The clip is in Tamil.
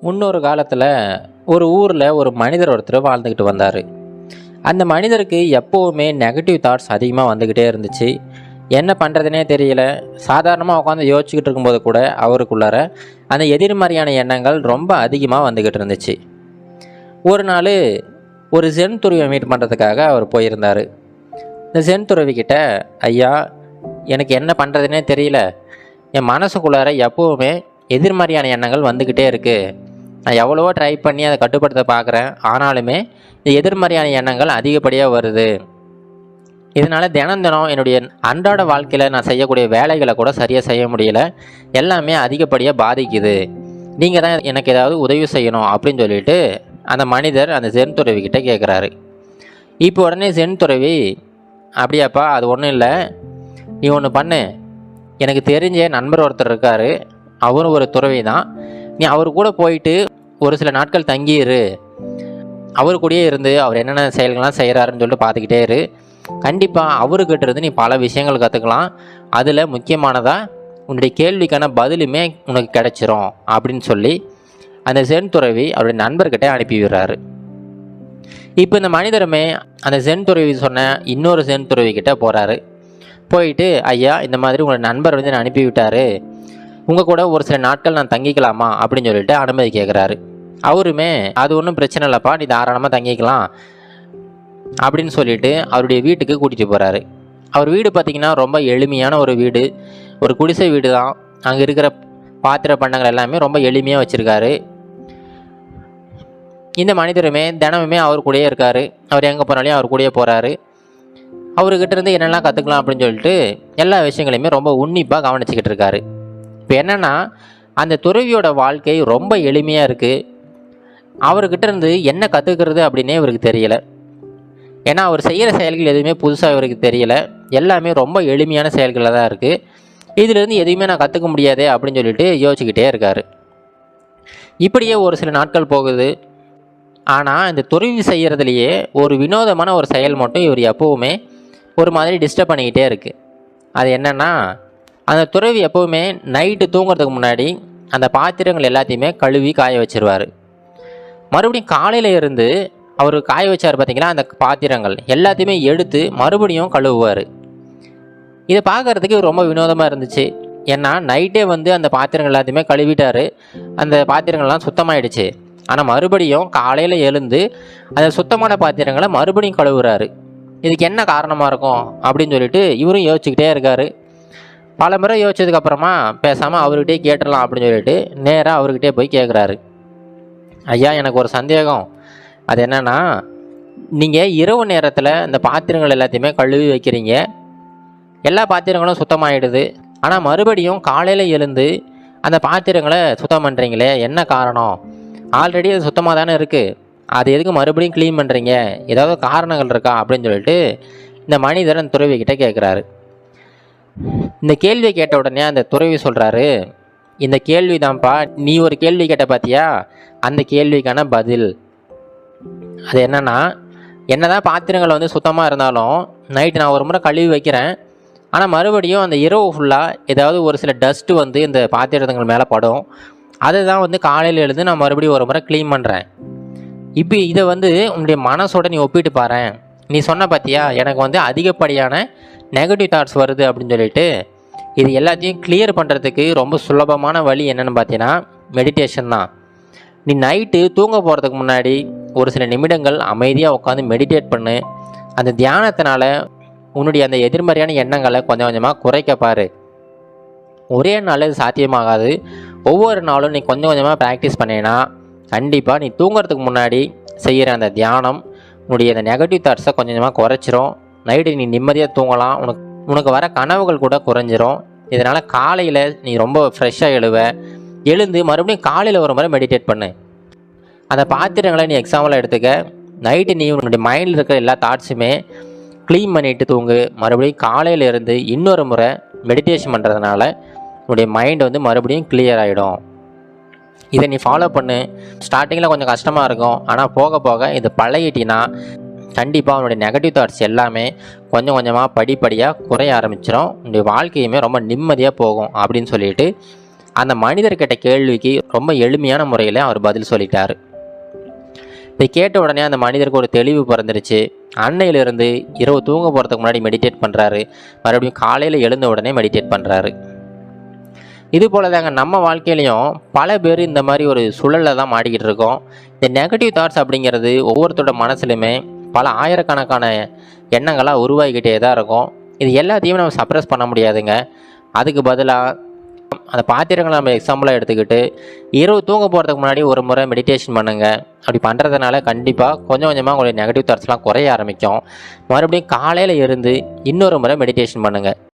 முன்னொரு காலத்தில் ஒரு ஊரில் ஒரு மனிதர் ஒருத்தர் வாழ்ந்துக்கிட்டு வந்தார். அந்த மனிதருக்கு எப்போவுமே நெகட்டிவ் தாட்ஸ் அதிகமாக வந்துக்கிட்டே இருந்துச்சு. என்ன பண்ணுறதுனே தெரியல. சாதாரணமாக உட்காந்து யோசிச்சுக்கிட்டு இருக்கும்போது கூட அவருக்குள்ளார அந்த எதிர்மறையான எண்ணங்கள் ரொம்ப அதிகமாக வந்துக்கிட்டு இருந்துச்சு. ஒரு நாள் ஒரு ஜென் துறவியை மீட் பண்ணுறதுக்காக அவர் போயிருந்தார். இந்த ஜென் துறவிக்கிட்ட, ஐயா, எனக்கு என்ன பண்ணுறதுனே தெரியல, என் மனசுக்குள்ளார எப்போவுமே எதிர்மறையான எண்ணங்கள் வந்துக்கிட்டே இருக்குது. நான் எவ்வளவோ ட்ரை பண்ணி அதை கட்டுப்படுத்த பார்க்குறேன், ஆனாலுமே இந்த எதிர்மறையான எண்ணங்கள் அதிகப்படியாக வருது. இதனால் தினம் என்னுடைய அன்றாட வாழ்க்கையில் நான் செய்யக்கூடிய வேலைகளை கூட சரியாக செய்ய முடியல, எல்லாமே அதிகப்படியாக பாதிக்குது. நீங்கள் தான் எனக்கு ஏதாவது உதவி செய்யணும் அப்படின்னு சொல்லிட்டு அந்த மனிதர் அந்த ஜென் துறவிக்கிட்ட கேட்குறாரு. இப்போ உடனே ஜென் துறவி, அப்படியாப்பா, அது ஒன்றும் இல்லை, நீ ஒன்று பண்ணு, எனக்கு தெரிஞ்ச நண்பர் ஒருத்தர் இருக்கார், அவரும் ஒரு துறவி தான், நீ அவர் கூட போயிட்டு ஒரு சில நாட்கள் தங்கியிரு, அவர் கூடயே இருந்து அவர் என்னென்ன செயல்கள்லாம் செய்கிறாருன்னு சொல்லிட்டு பார்த்துக்கிட்டே இரு. கண்டிப்பாக அவர்கிட்ட இருந்து நீ பல விஷயங்கள் கற்றுக்கலாம். அதில் முக்கியமானதாக உன்னுடைய கேள்விக்கான பதிலுமே உனக்கு கிடைச்சிரும் அப்படின்னு சொல்லி அந்த ஜென் துறவி அவருடைய நண்பர்கிட்ட அனுப்பி விடுறாரு. இப்போ இந்த மனிதருமே அந்த ஜென் துறவி சொன்ன இன்னொரு ஜென் துறவிக்கிட்ட போகிறாரு. போயிட்டு, ஐயா, இந்த மாதிரி உங்களோட நண்பர் வந்து நான் அனுப்பி விட்டார், உங்கள் கூட ஒரு சில நாட்கள் நான் தங்கிக்கலாமா அப்படின்னு சொல்லிட்டு அனுமதி கேட்குறாரு. அவருமே, அது ஒன்றும் பிரச்சனை இல்லைப்பா, நீ தாராளமாக தங்கிக்கலாம் அப்படின்னு சொல்லிட்டு அவருடைய வீட்டுக்கு கூட்டிகிட்டு போகிறாரு. அவர் வீடு பார்த்திங்கன்னா ரொம்ப எளிமையான ஒரு வீடு, ஒரு குடிசை வீடு தான். அங்கே இருக்கிற பாத்திர பண்டங்கள் எல்லாமே ரொம்ப எளிமையாக வச்சுருக்காரு. இந்த மனிதருமே தினமுமே அவர் கூடயே இருக்கார். அவர் எங்கே போனாலையும் அவர் கூடயே போகிறாரு. அவர்கிட்ட இருந்து என்னெல்லாம் கற்றுக்கலாம் அப்படின்னு சொல்லிட்டு எல்லா விஷயங்களையுமே ரொம்ப உன்னிப்பாக கவனிச்சிக்கிட்டு இருக்காரு. இப்போ என்னென்னா, அந்த துறவியோட வாழ்க்கை ரொம்ப எளிமையாக இருக்குது. அவர்கிட்ட இருந்து என்ன கற்றுக்கிறது அப்படின்னே இவருக்கு தெரியலை. ஏன்னா அவர் செய்கிற செயல்கள் எதுவுமே புதுசாக இவருக்கு தெரியலை. எல்லாமே ரொம்ப எளிமையான செயல்களாக தான் இருக்குது. இதிலேருந்து எதுவுமே நான் கற்றுக்க முடியாதே அப்படின்னு சொல்லிட்டு யோசிச்சுக்கிட்டே இருக்கார். இப்படியே ஒரு சில நாட்கள் போகுது. ஆனால் இந்த துறவி செய்கிறதுலையே ஒரு வினோதமான ஒரு செயல் மட்டும் இவர் எப்போவுமே ஒரு மாதிரி டிஸ்டர்ப் பண்ணிக்கிட்டே இருக்குது. அது என்னென்னா, அந்த துறவி எப்போவுமே நைட்டு தூங்குறதுக்கு முன்னாடி அந்த பாத்திரங்கள் எல்லாத்தையுமே கழுவி காய வச்சிருவார். மறுபடியும் காலையில் இருந்து அவர் காய வச்சார் பார்த்தீங்களா, அந்த பாத்திரங்கள் எல்லாத்தையுமே எடுத்து மறுபடியும் கழுவுவார். இதை பார்க்குறதுக்கு ரொம்ப வினோதமாக இருந்துச்சு. ஏன்னா நைட்டே வந்து அந்த பாத்திரங்கள் எல்லாத்தையுமே கழுவிட்டார், அந்த பாத்திரங்கள்லாம் சுத்தமாயிடுச்சு. ஆனால் மறுபடியும் காலையில் எழுந்து அந்த சுத்தமான பாத்திரங்களை மறுபடியும் கழுவுறாரு. இதுக்கு என்ன காரணமாக இருக்கும் அப்படின்னு சொல்லிட்டு இவரும் யோசிச்சுக்கிட்டே இருக்கார். பல முறை யோசிச்சதுக்கப்புறமா பேசாமல் அவர்கிட்டே கேட்டுடலாம் அப்படின்னு சொல்லிட்டு நேராக அவர்கிட்டே போய் கேட்குறாரு. ஐயா, எனக்கு ஒரு சந்தேகம். அது என்னென்னா, நீங்கள் இரவு நேரத்தில் இந்த பாத்திரங்கள் எல்லாத்தையுமே கழுவி வைக்கிறீங்க, எல்லா பாத்திரங்களும் சுத்தமாகிடுது, ஆனால் மறுபடியும் காலையில் எழுந்து அந்த பாத்திரங்களை சுத்தம் பண்ணுறீங்களே, என்ன காரணம்? ஆல்ரெடி அது சுத்தமாக தானே இருக்குது, அது எதுக்கு மறுபடியும் க்ளீன் பண்ணுறீங்க? ஏதாவது காரணங்கள் இருக்கா அப்படின்னு சொல்லிட்டு இந்த மனிதர் அந்த துறவிக்கிட்ட கேட்குறாரு. இந்த கேள்வியை கேட்ட உடனே அந்த துறவி சொல்கிறாரு, இந்த கேள்வி தான்ப்பா, நீ ஒரு கேள்வி கேட்ட பார்த்தியா, அந்த கேள்விக்கான பதில். அது என்னென்னா, என்னதான் பாத்திரங்கள் வந்து சுத்தமாக இருந்தாலும் நைட்டு நான் ஒரு முறை கழுவி வைக்கிறேன், ஆனால் மறுபடியும் அந்த இரவு ஃபுல்லாக ஏதாவது ஒரு சில டஸ்ட்டு வந்து இந்த பாத்திரங்கள் மேலே படும், அதை தான் வந்து காலையில் எழுந்து நான் மறுபடியும் ஒரு முறை க்ளீன் பண்ணுறேன். இப்போ இதை வந்து உன்னுடைய மனசோட நீ ஒப்பிட்டு பாரு, நீ சொன்ன பார்த்தியா, எனக்கு வந்து அதிகப்படியான நெகட்டிவ் தாட்ஸ் வருது அப்படின்னு சொல்லிட்டு. இது எல்லாத்தையும் கிளியர் பண்ணுறதுக்கு ரொம்ப சுலபமான வழி என்னென்னு பார்த்தீங்கன்னா மெடிடேஷன் தான். நீ நைட்டு தூங்க போகிறதுக்கு முன்னாடி ஒரு சில நிமிடங்கள் அமைதியாக உட்காந்து மெடிடேட் பண்ணு. அந்த தியானத்தினால உன்னுடைய அந்த எதிர்மறையான எண்ணங்களை கொஞ்சம் கொஞ்சமாக குறைக்க பாரு. ஒரே நாள் இது சாத்தியமாகாது. ஒவ்வொரு நாளும் நீ கொஞ்சம் கொஞ்சமாக ப்ராக்டிஸ் பண்ணினா கண்டிப்பாக நீ தூங்குறதுக்கு முன்னாடி செய்கிற அந்த தியானம் உன்னுடைய அந்த நெகட்டிவ் தாட்ஸை கொஞ்சம் கொஞ்சமாக குறைச்சிரும். நைட்டு நீ நிம்மதியாக தூங்கலாம். உனக்கு வர கனவுகள் கூட குறைஞ்சிரும். இதனால் காலையில் நீ ரொம்ப ஃப்ரெஷ்ஷாக எழுந்து மறுபடியும் காலையில் ஒரு முறை மெடிடேட் பண்ணு. அந்த பாத்திரங்களை நீ எக்ஸாம்பிளாக எடுத்துக்க. நைட்டு நீ உன்னுடைய மைண்டில் இருக்கிற எல்லா தாட்ஸுமே க்ளீன் பண்ணிவிட்டு தூங்கு. மறுபடியும் காலையில் இருந்து இன்னொரு முறை மெடிடேஷன் பண்ணுறதுனால உன்னுடைய மைண்ட் வந்து மறுபடியும் கிளியர் ஆகிடும். இதை நீ ஃபாலோ பண்ணு. ஸ்டார்டிங்கில் கொஞ்சம் கஷ்டமாக இருக்கும், ஆனால் போக போக இது பழகிட்டினா கண்டிப்பாக உன்னுடைய நெகட்டிவ் தாட்ஸ் எல்லாமே கொஞ்சம் கொஞ்சமாக படிப்படியாக குறைய ஆரம்பிச்சிடும். உன்னுடைய வாழ்க்கையுமே ரொம்ப நிம்மதியாக போகும் அப்படின்னு சொல்லிட்டு அந்த மனிதர் கேட்ட கேள்விக்கு ரொம்ப எளிமையான முறையில் அவர் பதில் சொல்லிட்டார். இதை கேட்ட உடனே அந்த மனிதருக்கு ஒரு தெளிவு பிறந்துருச்சு. அன்னையிலிருந்து இரவு தூங்க போகிறதுக்கு முன்னாடி மெடிடேட் பண்ணுறாரு. மறுபடியும் காலையில் எழுந்த உடனே மெடிடேட் பண்ணுறாரு. இது போல தாங்க நம்ம வாழ்க்கையிலையும் பல பேர் இந்த மாதிரி ஒரு சூழலில் தான் மாட்டிக்கிட்டு இருக்கோம். இந்த நெகட்டிவ் தாட்ஸ் அப்படிங்கிறது ஒவ்வொருத்தரோட மனசுலையுமே பல ஆயிரக்கணக்கான எண்ணங்களாக உருவாகிக்கிட்டே தான் இருக்கும். இது எல்லாத்தையும் நம்ம சப்ரஸ் பண்ண முடியாதுங்க. அதுக்கு பதிலாக அந்த பாத்திரங்களை நம்ம எக்ஸாம்பிளாக எடுத்துக்கிட்டு இரவு தூங்க போகிறதுக்கு முன்னாடி ஒரு முறை மெடிடேஷன் பண்ணுங்கள். அப்படி பண்ணுறதுனால கண்டிப்பாக கொஞ்சம் கொஞ்சமாக உங்களுடைய நெகட்டிவ் தாட்ஸ்லாம் குறைய ஆரம்பிக்கும். மறுபடியும் காலையில் இருந்து இன்னொரு முறை மெடிடேஷன் பண்ணுங்கள்.